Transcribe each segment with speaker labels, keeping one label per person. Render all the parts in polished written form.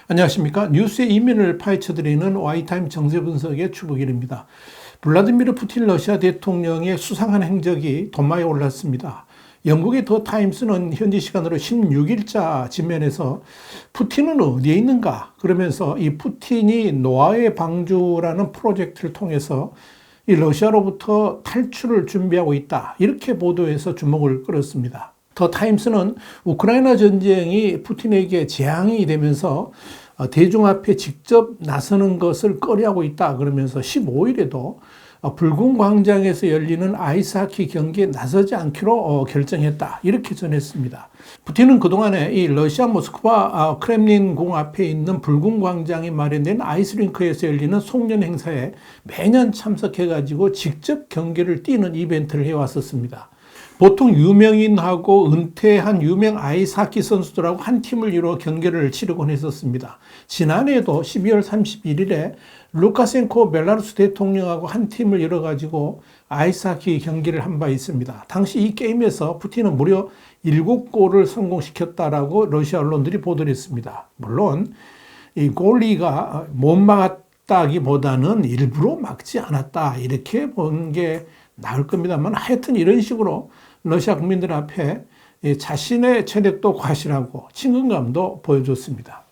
Speaker 1: 안녕하십니까. 뉴스의 이면을 파헤쳐드리는 와이타임 정세 분석의 추복일입니다. 블라디미르 푸틴 러시아 대통령의 수상한 행적이 도마에 올랐습니다. 영국의 더 타임스는 현지 시간으로 16일자 지면에서 푸틴은 어디에 있는가? 그러면서 이 푸틴이 노아의 방주라는 프로젝트를 통해서 이 러시아로부터 탈출을 준비하고 있다. 이렇게 보도해서 주목을 끌었습니다. 더 타임스는 우크라이나 전쟁이 푸틴에게 재앙이 되면서 대중 앞에 직접 나서는 것을 꺼려하고 있다. 그러면서 15일에도 붉은 광장에서 열리는 아이스하키 경기에 나서지 않기로 결정했다. 이렇게 전했습니다. 푸틴은 그동안에 이 러시아 모스크바 크렘린궁 앞에 있는 붉은 광장에 마련된 아이스링크에서 열리는 송년 행사에 매년 참석해가지고 직접 경기를 뛰는 이벤트를 해왔었습니다. 보통 유명인하고 은퇴한 유명 아이스하키 선수들하고 한 팀을 이루어 경기를 치르곤 했었습니다. 지난해에도 12월 31일에 루카센코 벨라루스 대통령하고 한 팀을 이뤄가지고 아이스하키 경기를 한 바 있습니다. 당시 이 게임에서 푸틴은 무려 7골을 성공시켰다라고 러시아 언론들이 보도를 했습니다. 물론 이 골리가 못 막았다기보다는 일부러 막지 않았다 이렇게 보는 게 나을 겁니다만, 하여튼 이런 식으로 러시아 국민들 앞에 자신의 체력도 과실하고 친근감도 보여줬습니다.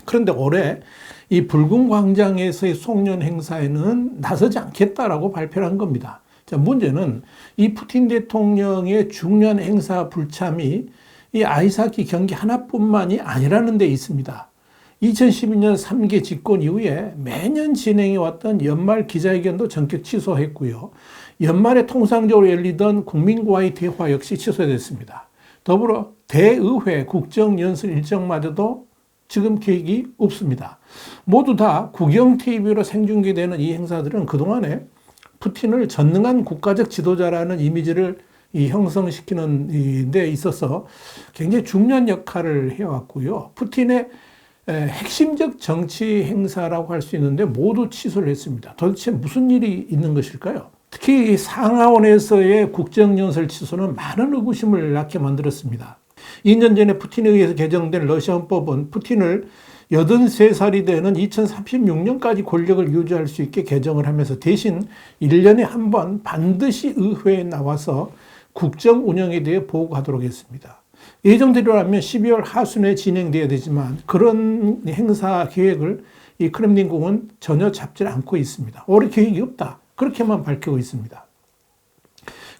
Speaker 1: 그런데 올해 이 붉은 광장에서의 송년 행사에는 나서지 않겠다라고 발표를 한 겁니다. 자, 문제는 이 푸틴 대통령의 중요한 행사 불참이 이 아이스하키 경기 하나뿐만이 아니라는 데 있습니다. 2012년 3기 집권 이후에 매년 진행해왔던 연말 기자회견도 전격 취소했고요. 연말에 통상적으로 열리던 국민과의 대화 역시 취소됐습니다. 더불어 대의회 국정연설 일정마저도 지금 계획이 없습니다. 모두 다 국영TV로 생중계되는 이 행사들은 그동안에 푸틴을 전능한 국가적 지도자라는 이미지를 형성시키는 데 있어서 굉장히 중요한 역할을 해왔고요. 푸틴의 핵심적 정치 행사라고 할 수 있는데 모두 취소를 했습니다. 도대체 무슨 일이 있는 것일까요? 특히 상하원에서의 국정연설 취소는 많은 의구심을 낳게 만들었습니다. 2년 전에 푸틴에 의해서 개정된 러시아 헌법은 푸틴을 83살이 되는 2036년까지 권력을 유지할 수 있게 개정을 하면서 대신 1년에 한 번 반드시 의회에 나와서 국정 운영에 대해 보고하도록 했습니다. 예정대로라면 12월 하순에 진행돼야 되지만 그런 행사 계획을 이 크렘린궁은 전혀 잡지 않고 있습니다. 올해 계획이 없다. 그렇게만 밝히고 있습니다.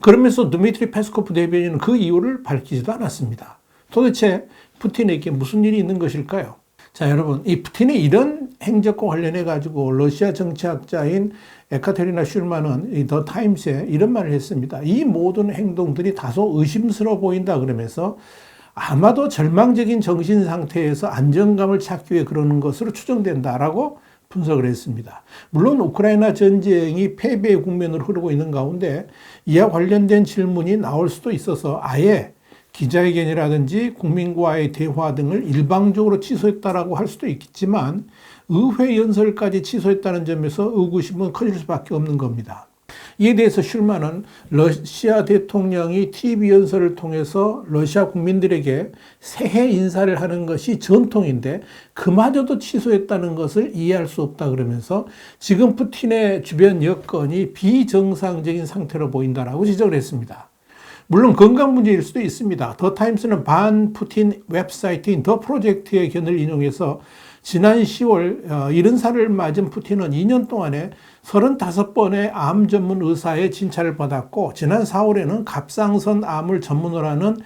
Speaker 1: 그러면서 드미트리 페스코프 대변인은 그 이유를 밝히지도 않았습니다. 도대체 푸틴에게 무슨 일이 있는 것일까요? 자, 여러분, 이 푸틴의 이런 행적과 관련해 가지고 러시아 정치학자인 에카테리나 슐만은 이 더 타임스에 이런 말을 했습니다. 이 모든 행동들이 다소 의심스러워 보인다 그러면서 아마도 절망적인 정신 상태에서 안정감을 찾기 위해 그러는 것으로 추정된다라고 분석을 했습니다. 물론 우크라이나 전쟁이 패배의 국면으로 흐르고 있는 가운데 이와 관련된 질문이 나올 수도 있어서 아예 기자회견이라든지 국민과의 대화 등을 일방적으로 취소했다라고 할 수도 있겠지만 의회 연설까지 취소했다는 점에서 의구심은 커질 수밖에 없는 겁니다. 이에 대해서 슐만은 러시아 대통령이 TV 연설을 통해서 러시아 국민들에게 새해 인사를 하는 것이 전통인데 그마저도 취소했다는 것을 이해할 수 없다 그러면서 지금 푸틴의 주변 여건이 비정상적인 상태로 보인다라고 지적을 했습니다. 물론 건강 문제일 수도 있습니다. 더 타임스는 반 푸틴 웹사이트인 더 프로젝트의 견해를 인용해서 지난 10월 70살을 맞은 푸틴은 2년 동안에 35번의 암 전문 의사의 진찰을 받았고 지난 4월에는 갑상선 암을 전문으로 하는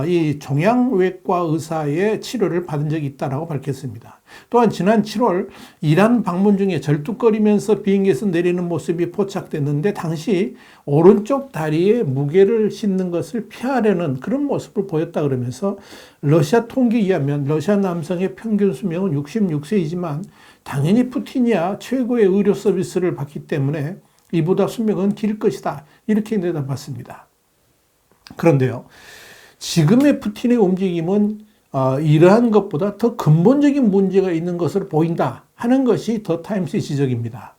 Speaker 1: 이 종양외과 의사의 치료를 받은 적이 있다고 밝혔습니다. 또한 지난 7월 이란 방문 중에 절뚝거리면서 비행기에서 내리는 모습이 포착됐는데 당시 오른쪽 다리에 무게를 싣는 것을 피하려는 그런 모습을 보였다 그러면서 러시아 통계에 의하면 러시아 남성의 평균 수명은 66세이지만 당연히 푸틴이야 최고의 의료 서비스를 받기 때문에 이보다 수명은 길 것이다. 이렇게 대답했습니다. 그런데요, 지금의 푸틴의 움직임은 이러한 것보다 더 근본적인 문제가 있는 것으로 보인다 하는 것이 더 타임스의 지적입니다.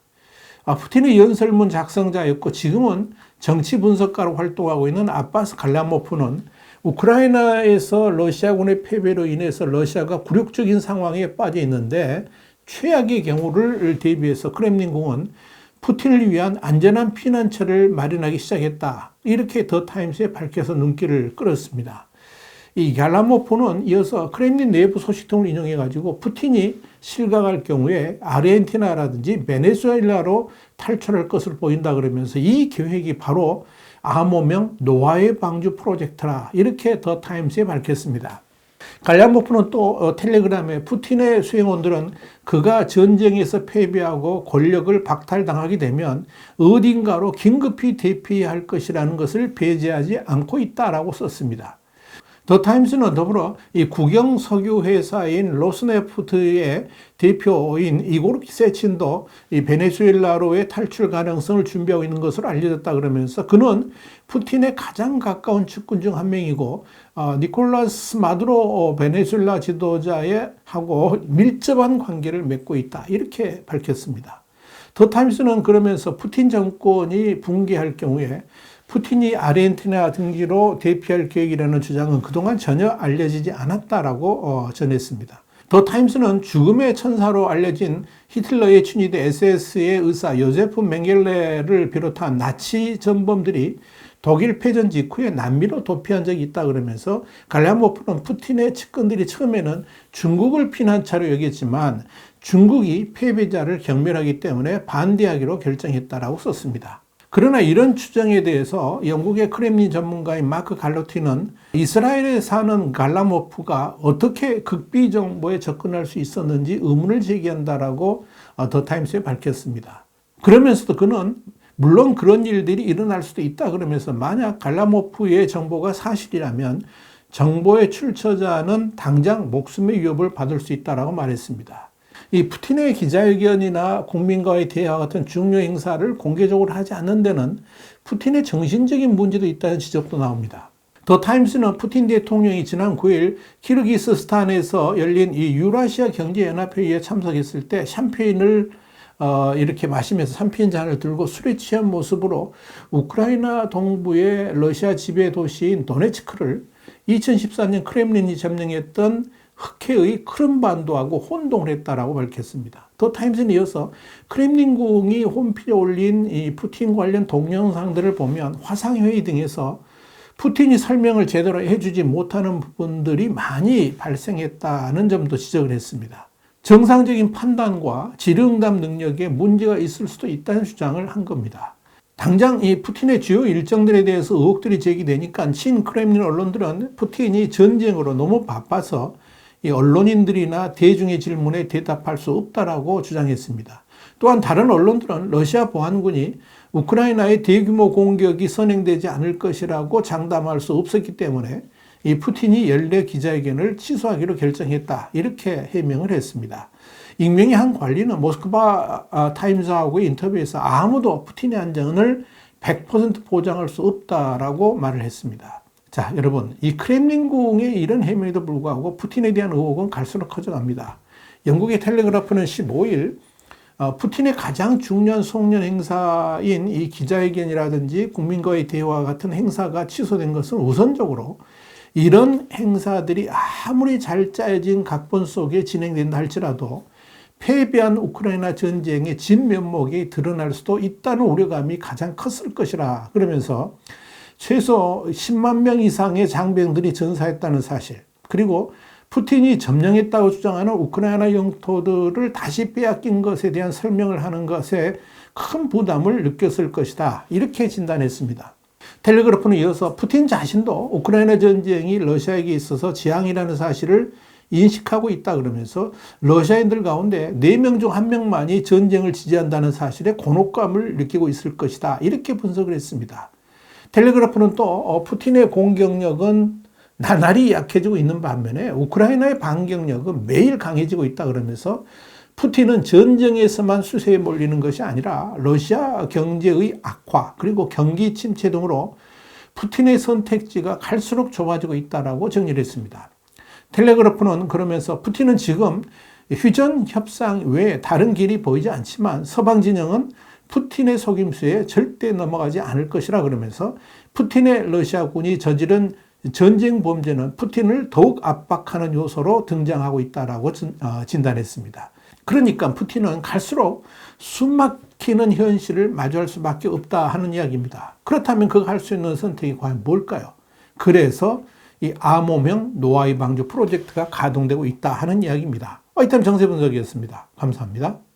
Speaker 1: 푸틴의 연설문 작성자였고 지금은 정치 분석가로 활동하고 있는 아바스 갈라모프는 우크라이나에서 러시아군의 패배로 인해서 러시아가 굴욕적인 상황에 빠져 있는데 최악의 경우를 대비해서 크렘린궁은 푸틴을 위한 안전한 피난처를 마련하기 시작했다. 이렇게 더 타임스에 밝혀서 눈길을 끌었습니다. 이 갈라모프는 이어서 크렘린 내부 소식통을 인용해가지고 푸틴이 실각할 경우에 아르헨티나라든지 베네수엘라로 탈출할 것으로 보인다 그러면서 이 계획이 바로 암호명 노아의 방주 프로젝트라 이렇게 더 타임스에 밝혔습니다. 갈라모프는 또 텔레그램에 푸틴의 수행원들은 그가 전쟁에서 패배하고 권력을 박탈당하게 되면 어딘가로 긴급히 대피할 것이라는 것을 배제하지 않고 있다라고 썼습니다. 더 타임스는 더불어 이 국영 석유 회사인 로스네프트의 대표인 이고르 세친도 이 베네수엘라로의 탈출 가능성을 준비하고 있는 것으로 알려졌다 그러면서 그는 푸틴의 가장 가까운 측근 중 한 명이고 니콜라스 마두로 베네수엘라 지도자의 하고 밀접한 관계를 맺고 있다 이렇게 밝혔습니다. 더 타임스는 그러면서 푸틴 정권이 붕괴할 경우에 푸틴이 아르헨티나 등지로 대피할 계획이라는 주장은 그동안 전혀 알려지지 않았다라고 전했습니다. 더 타임스는 죽음의 천사로 알려진 히틀러의 친위대 SS의 의사 요제프 맹겔레를 비롯한 나치 전범들이 독일 패전 직후에 남미로 도피한 적이 있다 그러면서 갈라모프는 푸틴의 측근들이 처음에는 중국을 피난처로 여겼지만 중국이 패배자를 경멸하기 때문에 반대하기로 결정했다라고 썼습니다. 그러나 이런 추정에 대해서 영국의 크렘린 전문가인 마크 갈로티는 이스라엘에 사는 갈라모프가 어떻게 극비 정보에 접근할 수 있었는지 의문을 제기한다라고 더 타임스에 밝혔습니다. 그러면서도 그는 물론 그런 일들이 일어날 수도 있다 그러면서 만약 갈라모프의 정보가 사실이라면 정보의 출처자는 당장 목숨의 위협을 받을 수 있다라고 말했습니다. 이 푸틴의 기자회견이나 국민과의 대화 같은 중요 행사를 공개적으로 하지 않는 데는 푸틴의 정신적인 문제도 있다는 지적도 나옵니다. 더 타임스는 푸틴 대통령이 지난 9일 키르기스스탄에서 열린 이 유라시아 경제연합회의에 참석했을 때 샴페인을 이렇게 마시면서 샴페인 잔을 들고 술에 취한 모습으로 우크라이나 동부의 러시아 지배 도시인 도네츠크를 2014년 크렘린이 점령했던 흑해의 크림반도하고 혼동을 했다라고 밝혔습니다. 더 타임스는 이어서 크렘린궁이 홈페이지에 올린 이 푸틴 관련 동영상들을 보면 화상회의 등에서 푸틴이 설명을 제대로 해주지 못하는 부분들이 많이 발생했다는 점도 지적을 했습니다. 정상적인 판단과 질의응답 능력에 문제가 있을 수도 있다는 주장을 한 겁니다. 당장 이 푸틴의 주요 일정들에 대해서 의혹들이 제기되니까 친크렘린 언론들은 푸틴이 전쟁으로 너무 바빠서 이 언론인들이나 대중의 질문에 대답할 수 없다라고 주장했습니다. 또한 다른 언론들은 러시아 보안군이 우크라이나의 대규모 공격이 선행되지 않을 것이라고 장담할 수 없었기 때문에 이 푸틴이 연례 기자회견을 취소하기로 결정했다 이렇게 해명을 했습니다. 익명의 한 관리는 모스크바 타임스하고의 인터뷰에서 아무도 푸틴의 안전을 100% 보장할 수 없다라고 말을 했습니다. 자, 여러분, 이 크렘린궁의 이런 해명에도 불구하고 푸틴에 대한 의혹은 갈수록 커져갑니다. 영국의 텔레그라프는 15일 푸틴의 가장 중요한 송년 행사인 이 기자회견이라든지 국민과의 대화 같은 행사가 취소된 것은 우선적으로 이런 행사들이 아무리 잘 짜여진 각본 속에 진행된다 할지라도 패배한 우크라이나 전쟁의 진면목이 드러날 수도 있다는 우려감이 가장 컸을 것이라 그러면서 최소 10만 명 이상의 장병들이 전사했다는 사실, 그리고 푸틴이 점령했다고 주장하는 우크라이나 영토들을 다시 빼앗긴 것에 대한 설명을 하는 것에 큰 부담을 느꼈을 것이다 이렇게 진단했습니다. 텔레그래프는 이어서 푸틴 자신도 우크라이나 전쟁이 러시아에게 있어서 재앙이라는 사실을 인식하고 있다 그러면서 러시아인들 가운데 4명 중 1명만이 전쟁을 지지한다는 사실에 곤혹감을 느끼고 있을 것이다 이렇게 분석을 했습니다. 텔레그래프는 또 푸틴의 공격력은 나날이 약해지고 있는 반면에 우크라이나의 반격력은 매일 강해지고 있다 그러면서 푸틴은 전쟁에서만 수세에 몰리는 것이 아니라 러시아 경제의 악화 그리고 경기 침체 등으로 푸틴의 선택지가 갈수록 좁아지고 있다라고 정리를 했습니다. 텔레그래프는 그러면서 푸틴은 지금 휴전 협상 외에 다른 길이 보이지 않지만 서방 진영은 푸틴의 속임수에 절대 넘어가지 않을 것이라 그러면서 푸틴의 러시아군이 저지른 전쟁 범죄는 푸틴을 더욱 압박하는 요소로 등장하고 있다라고 진단했습니다. 그러니까 푸틴은 갈수록 숨막히는 현실을 마주할 수밖에 없다 하는 이야기입니다. 그렇다면 그가 할 수 있는 선택이 과연 뭘까요? 그래서 이 암호명 노아의 방조 프로젝트가 가동되고 있다 하는 이야기입니다. 와이타임 정세 분석이었습니다. 감사합니다.